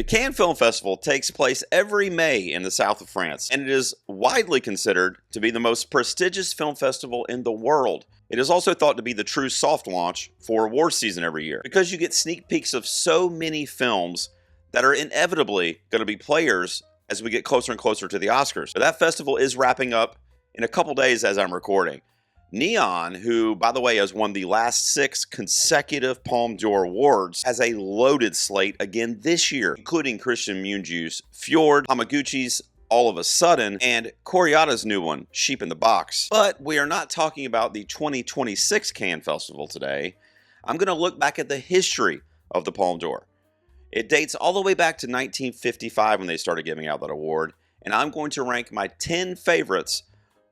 The Cannes Film Festival takes place every May in the south of France, and it is widely considered to be the most prestigious film festival in the world. It is also thought to be the true soft launch for award season every year, because you get sneak peeks of so many films that are inevitably going to be players as we get closer and closer to the Oscars. But that festival is wrapping up in a couple days as I'm recording. Neon, who, by the way, has won the last 6 consecutive Palme d'Or awards, has a loaded slate again this year, including Christian Mungiu's Fjord, Hamaguchi's All of a Sudden, and Koreeda's new one, Sheep in the Box. But we are not talking about the 2026 Cannes Festival today. I'm going to look back at the history of the Palme d'Or. It dates all the way back to 1955 when they started giving out that award, and I'm going to rank my 10 favorites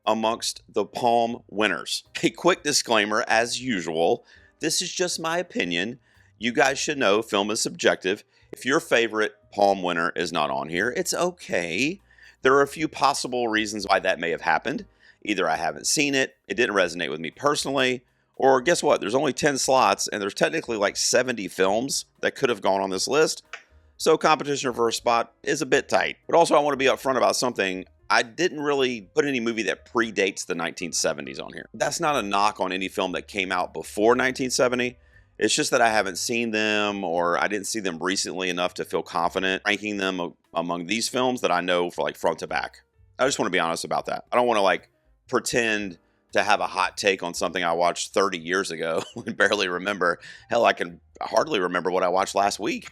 amongst the Palme winners. A quick disclaimer, as usual, this is just my opinion. You guys should know film is subjective. If your favorite Palme winner is not on here, it's okay. There are a few possible reasons why that may have happened. Either I haven't seen it, it didn't resonate with me personally, or guess what? There's only 10 slots, and there's technically like 70 films that could have gone on this list. So competition for a spot is a bit tight. But also I want to be upfront about something. I didn't really put any movie that predates the 1970s on here. That's not a knock on any film that came out before 1970. It's just that I haven't seen them, or I didn't see them recently enough to feel confident ranking them among these films that I know for like front to back. I just want to be honest about that. I don't want to like pretend to have a hot take on something I watched 30 years ago and barely remember. Hell, I can hardly remember what I watched last week.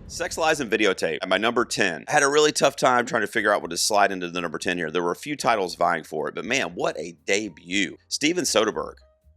Sex, Lies, and Videotape at my number 10. I had a really tough time trying to figure out what to slide into the number 10 here. There were a few titles vying for it, but man, what a debut. Steven Soderbergh.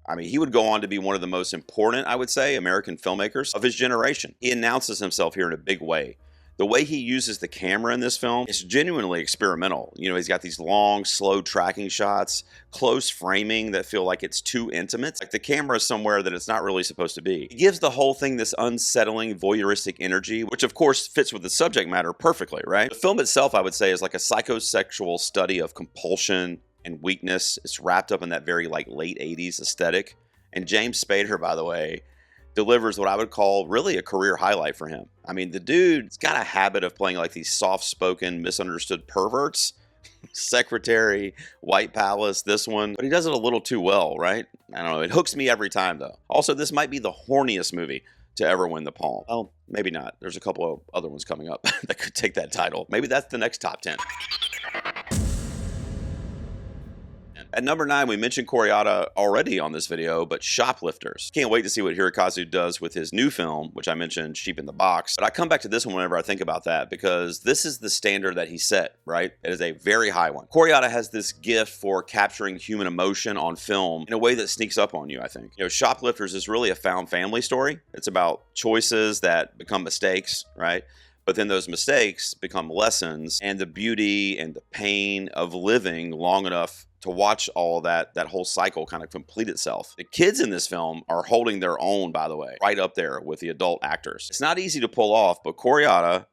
I mean, he would go on to be one of the most important, I would say, American filmmakers of his generation. He announces himself here in a big way. The way he uses the camera in this film is genuinely experimental. You know, he's got these long, slow tracking shots, close framing that feel like it's too intimate. Like the camera is somewhere that it's not really supposed to be. He gives the whole thing this unsettling, voyeuristic energy, which of course fits with the subject matter perfectly, right? The film itself, I would say, is like a psychosexual study of compulsion and weakness. It's wrapped up in that very like late 80s aesthetic. And James Spader, by the way, delivers what I would call really a career highlight for him. I mean, the dude's got a habit of playing like these soft-spoken, misunderstood perverts. Secretary, White Palace, this one. But he does it a little too well, right? I don't know. It hooks me every time, though. Also, this might be the horniest movie to ever win the Palme. Well, maybe not. There's a couple of other ones coming up that could take that title. Maybe that's the next top 10. At number 9, we mentioned Koreeda already on this video, but Shoplifters. Can't wait to see what Hirokazu does with his new film, which I mentioned, Sheep in the Box. But I come back to this one whenever I think about that, because this is the standard that he set, right? It is a very high one. Koreeda has this gift for capturing human emotion on film in a way that sneaks up on you, I think. You know, Shoplifters is really a found family story. It's about choices that become mistakes, right? But then those mistakes become lessons, and the beauty and the pain of living long enough to watch all of that whole cycle kind of complete itself. The kids in this film are holding their own, by the way, right up there with the adult actors. It's not easy to pull off, but Koreeda,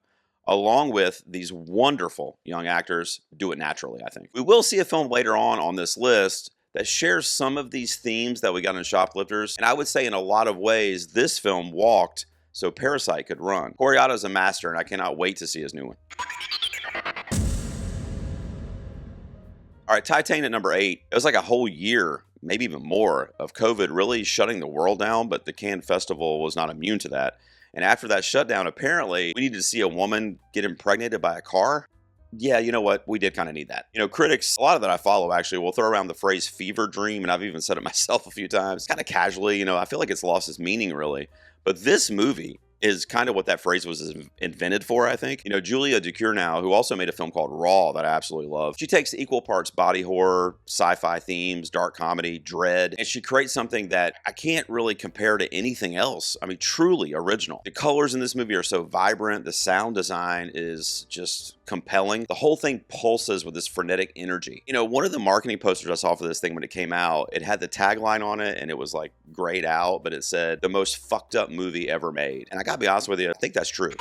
along with these wonderful young actors, do it naturally, I think. We will see a film later on this list that shares some of these themes that we got in Shoplifters, and I would say in a lot of ways, this film walked so Parasite could run. Koreeda is a master, and I cannot wait to see his new one. All right, Titan at number 8. It was like a whole year, maybe even more, of COVID really shutting the world down, but the Cannes Festival was not immune to that. And after that shutdown, apparently, we needed to see a woman get impregnated by a car. Yeah, you know what? We did kind of need that. You know, critics, a lot of that I follow actually, will throw around the phrase fever dream, and I've even said it myself a few times, kind of casually. You know, I feel like it's lost its meaning, really. But this movie is kind of what that phrase was invented for, I think. You know, Julia Ducournau, who also made a film called Raw that I absolutely love, she takes equal parts body horror, sci-fi themes, dark comedy, dread, and she creates something that I can't really compare to anything else. I mean, truly original. The colors in this movie are so vibrant. The sound design is just compelling. The whole thing pulses with this frenetic energy. You know, one of the marketing posters I saw for this thing when it came out, it had the tagline on it, and it was like grayed out, but it said, "The most fucked up movie ever made." And I gotta be honest with you, I think that's true.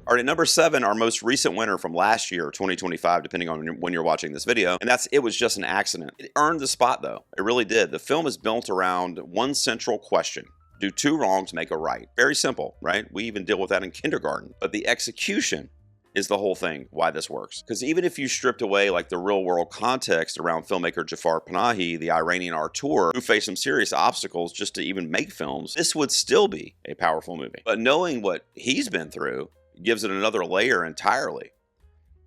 All right, at number 7, our most recent winner from last year, 2025, depending on when you're watching this video, and that's It Was Just an Accident. It earned the spot, though. It really did. The film is built around one central question. Do 2 wrongs make a right? Very simple, right? We even deal with that in kindergarten. But the execution is the whole thing why this works. Because even if you stripped away like the real world context around filmmaker Jafar Panahi, the Iranian auteur, who faced some serious obstacles just to even make films, this would still be a powerful movie. But knowing what he's been through gives it another layer entirely.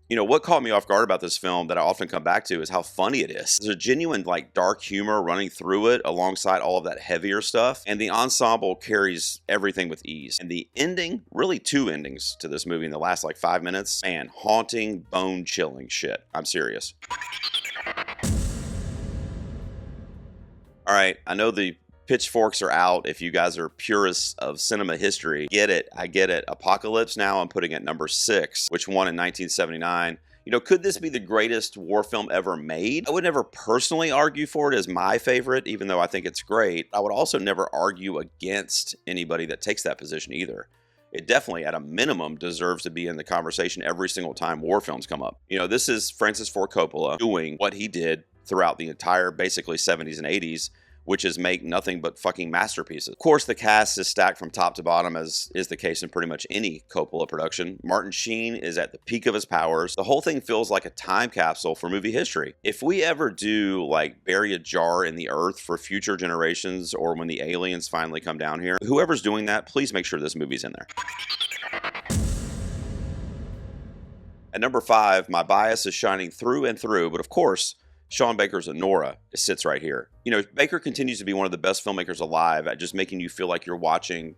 You know, what caught me off guard about this film that I often come back to is how funny it is. There's a genuine like dark humor running through it alongside all of that heavier stuff, and the ensemble carries everything with ease. And the ending, really 2 endings to this movie in the last like 5 minutes, man, haunting, bone-chilling shit. I'm serious. All right, I know the pitchforks are out if you guys are purists of cinema history. I get it. Apocalypse Now, I'm putting at number 6, which won in 1979. You know, could this be the greatest war film ever made? I would never personally argue for it as my favorite, even though I think it's great. I would also never argue against anybody that takes that position either. It definitely, at a minimum, deserves to be in the conversation every single time war films come up. You know, this is Francis Ford Coppola doing what he did throughout the entire, basically, 70s and 80s, which is make nothing but fucking masterpieces. Of course, the cast is stacked from top to bottom, as is the case in pretty much any Coppola production. Martin Sheen is at the peak of his powers. The whole thing feels like a time capsule for movie history. If we ever do, like, bury a jar in the earth for future generations, or when the aliens finally come down here, whoever's doing that, please make sure this movie's in there. At number 5, my bias is shining through and through, but of course, Sean Baker's Nora sits right here. You know, Baker continues to be one of the best filmmakers alive at just making you feel like you're watching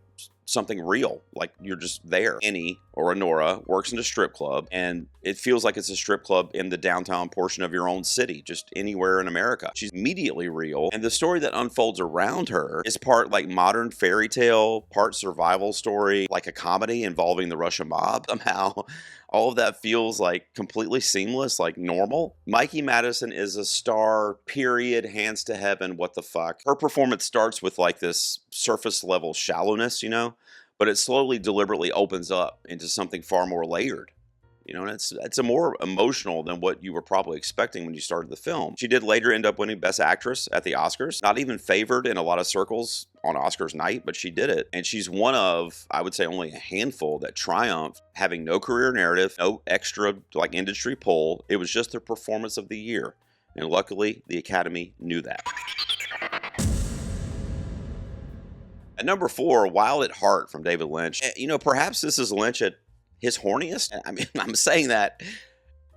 something real, like you're just there. Annie, or Nora, works in a strip club, and it feels like it's a strip club in the downtown portion of your own city, just anywhere in America. She's immediately real, and the story that unfolds around her is part like modern fairy tale, part survival story, like a comedy involving the Russian mob. Somehow, all of that feels like completely seamless, like normal. Mikey Madison is a star, period, hands to heaven, what the fuck. Her performance starts with like this surface level shallowness, you know, but it slowly, deliberately opens up into something far more layered. You know, and it's a more emotional than what you were probably expecting when you started the film. She did later end up winning Best Actress at the Oscars. Not even favored in a lot of circles on Oscars night, but she did it. And she's one of, I would say, only a handful that triumphed, having no career narrative, no extra like industry pull. It was just their performance of the year. And luckily, the Academy knew that. At number 4, Wild at Heart from David Lynch. You know, perhaps this is Lynch at his horniest. I mean, I'm saying that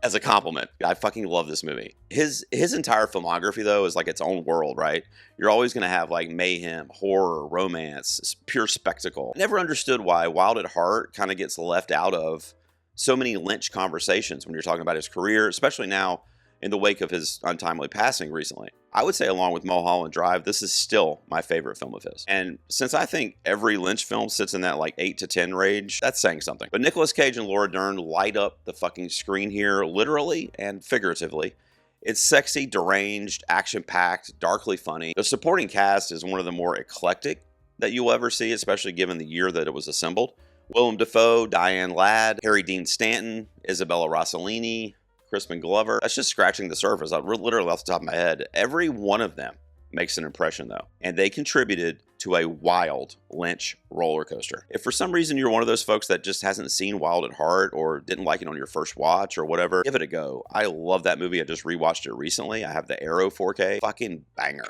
as a compliment. I fucking love this movie. His entire filmography, though, is like its own world, right? You're always going to have like mayhem, horror, romance, pure spectacle. I never understood why Wild at Heart kind of gets left out of so many Lynch conversations when you're talking about his career, especially now in the wake of his untimely passing recently. I would say, along with Mulholland Drive, this is still my favorite film of his. And since I think every Lynch film sits in that like 8 to 10 range, that's saying something. But Nicolas Cage and Laura Dern light up the fucking screen here, literally and figuratively. It's sexy, deranged, action-packed, darkly funny. The supporting cast is one of the more eclectic that you'll ever see, especially given the year that it was assembled. Willem Dafoe, Diane Ladd, Harry Dean Stanton, Isabella Rossellini, Crispin Glover. That's just scratching the surface. Literally off the top of my head. Every one of them makes an impression, though. And they contributed to a wild Lynch roller coaster. If for some reason you're one of those folks that just hasn't seen Wild at Heart or didn't like it on your first watch or whatever, give it a go. I love that movie. I just rewatched it recently. I have the Arrow 4K. Fucking banger.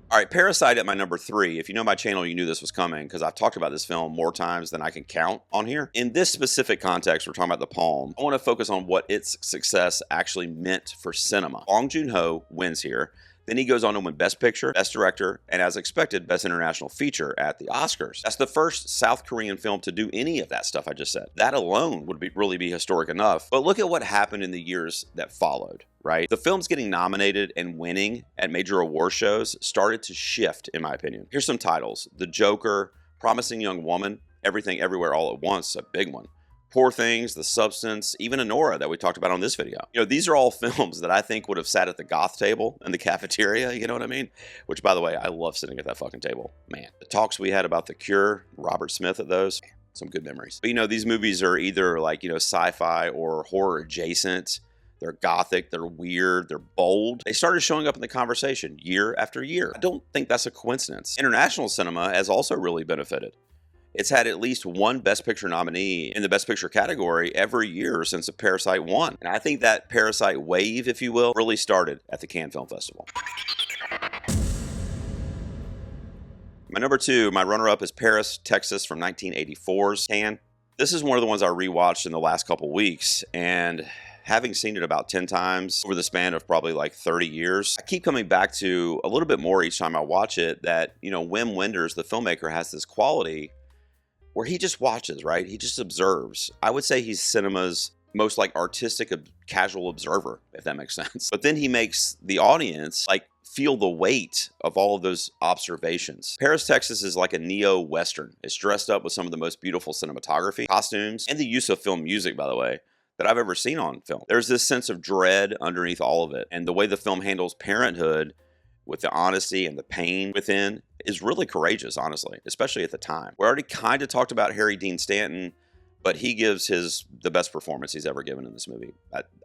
All right, Parasite at my number 3. If you know my channel, you knew this was coming because I've talked about this film more times than I can count on here. In this specific context, we're talking about the Palme. I want to focus on what its success actually meant for cinema. Bong Joon-ho wins here. Then he goes on to win Best Picture, Best Director, and as expected, Best International Feature at the Oscars. That's the first South Korean film to do any of that stuff I just said. That alone would really be historic enough. But look at what happened in the years that followed, right? The films getting nominated and winning at major award shows started to shift, in my opinion. Here's some titles. The Joker, Promising Young Woman, Everything Everywhere All at Once, a big one. Poor Things, The Substance, even Anora that we talked about on this video. You know, these are all films that I think would have sat at the goth table in the cafeteria, you know what I mean? Which, by the way, I love sitting at that fucking table. Man, the talks we had about The Cure, Robert Smith at those, some good memories. But, you know, these movies are either like, you know, sci-fi or horror adjacent. They're gothic, they're weird, they're bold. They started showing up in the conversation year after year. I don't think that's a coincidence. International cinema has also really benefited. It's had at least one Best Picture nominee in the Best Picture category every year since Parasite won. And I think that Parasite wave, if you will, really started at the Cannes Film Festival. My number 2, my runner-up is Paris, Texas from 1984's Cannes. This is one of the ones I rewatched in the last couple weeks, and having seen it about 10 times over the span of probably like 30 years, I keep coming back to a little bit more each time I watch it that, you know, Wim Wenders, the filmmaker, has this quality where he just watches, right? He just observes. I would say he's cinema's most like artistic, casual observer, if that makes sense. But then he makes the audience like feel the weight of all of those observations. Paris, Texas is like a neo-Western. It's dressed up with some of the most beautiful cinematography, costumes, and the use of film music, by the way, that I've ever seen on film. There's this sense of dread underneath all of it. And the way the film handles parenthood with the honesty and the pain within is really courageous, honestly, especially at the time. We already kind of talked about Harry Dean Stanton, but he gives the best performance he's ever given in this movie.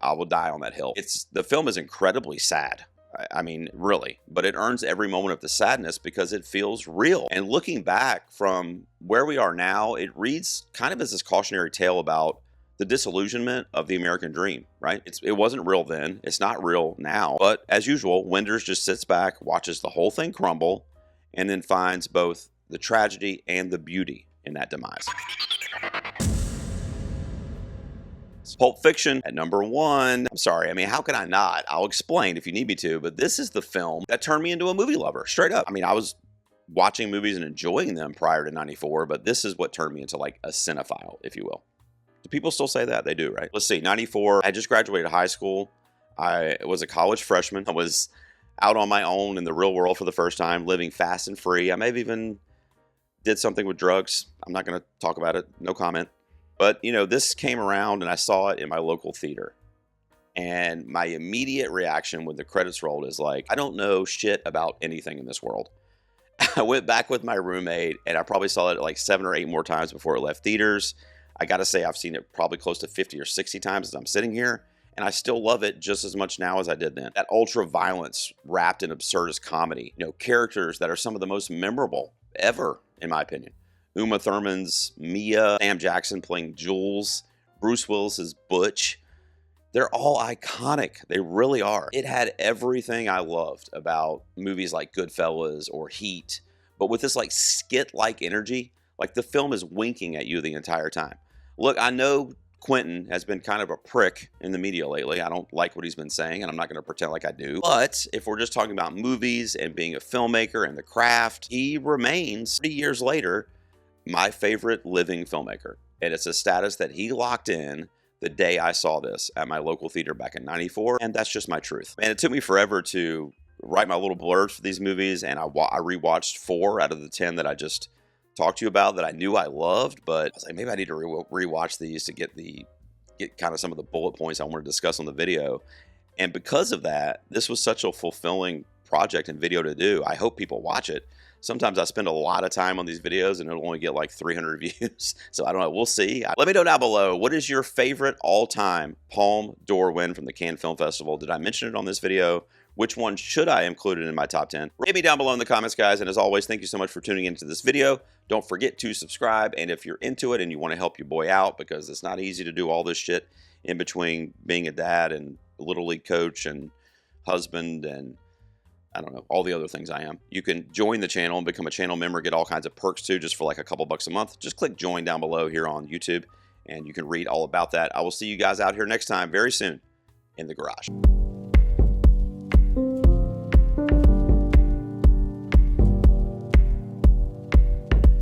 I will die on that hill. The film is incredibly sad. I mean, really, but it earns every moment of the sadness because it feels real. And looking back from where we are now, it reads kind of as this cautionary tale about the disillusionment of the American dream, right? It wasn't real then. It's not real now. But as usual, Wenders just sits back, watches the whole thing crumble, and then finds both the tragedy and the beauty in that demise. Pulp Fiction at number 1. I'm sorry, I mean, how can I not? I'll explain if you need me to, but this is the film that turned me into a movie lover, straight up. I mean, I was watching movies and enjoying them prior to 94, but this is what turned me into like a cinephile, if you will. Do people still say that? They do, right? Let's see, 94, I just graduated high school. I was a college freshman. I was out on my own in the real world for the first time, living fast and free. I may have even did something with drugs. I'm not going to talk about it. No comment. But, you know, this came around and I saw it in my local theater. And my immediate reaction when the credits rolled is like, I don't know shit about anything in this world. I went back with my roommate and I probably saw it like 7 or 8 more times before it left theaters. I got to say, I've seen it probably close to 50 or 60 times as I'm sitting here. And I still love it just as much now as I did then. That ultra violence wrapped in absurdist comedy. You know, characters that are some of the most memorable ever, in my opinion. Uma Thurman's Mia, Sam Jackson playing Jules, Bruce Willis's Butch. They're all iconic. They really are. It had everything I loved about movies like Goodfellas or Heat, but with this like skit-like energy. Like the film is winking at you the entire time. Look, I know Quentin has been kind of a prick in the media lately. I don't like what he's been saying, and I'm not going to pretend like I do. But if we're just talking about movies and being a filmmaker and the craft, he remains, 30 years later, my favorite living filmmaker. And it's a status that he locked in the day I saw this at my local theater back in 94. And that's just my truth. And it took me forever to write my little blurbs for these movies. And I rewatched 4 out of the 10 that I just talked to you about that I knew I loved. But I was like, maybe I need to rewatch these to get kind of some of the bullet points I want to discuss on the video. And because of that, this was such a fulfilling project and video to do. I hope people watch it. Sometimes I spend a lot of time on these videos and it'll only get like 300 views. So I don't know. We'll see. Let me know down below. What is your favorite all-time Palme d'Or win from the Cannes Film Festival? Did I mention it on this video? Which one should I include in my top 10? Rate me down below in the comments, guys. And as always, thank you so much for tuning into this video. Don't forget to subscribe. And if you're into it and you want to help your boy out, because it's not easy to do all this shit in between being a dad and a Little League coach and husband and I don't know, all the other things I am. You can join the channel and become a channel member, get all kinds of perks too, just for like a couple bucks a month. Just click join down below here on YouTube and you can read all about that. I will see you guys out here next time very soon in the garage.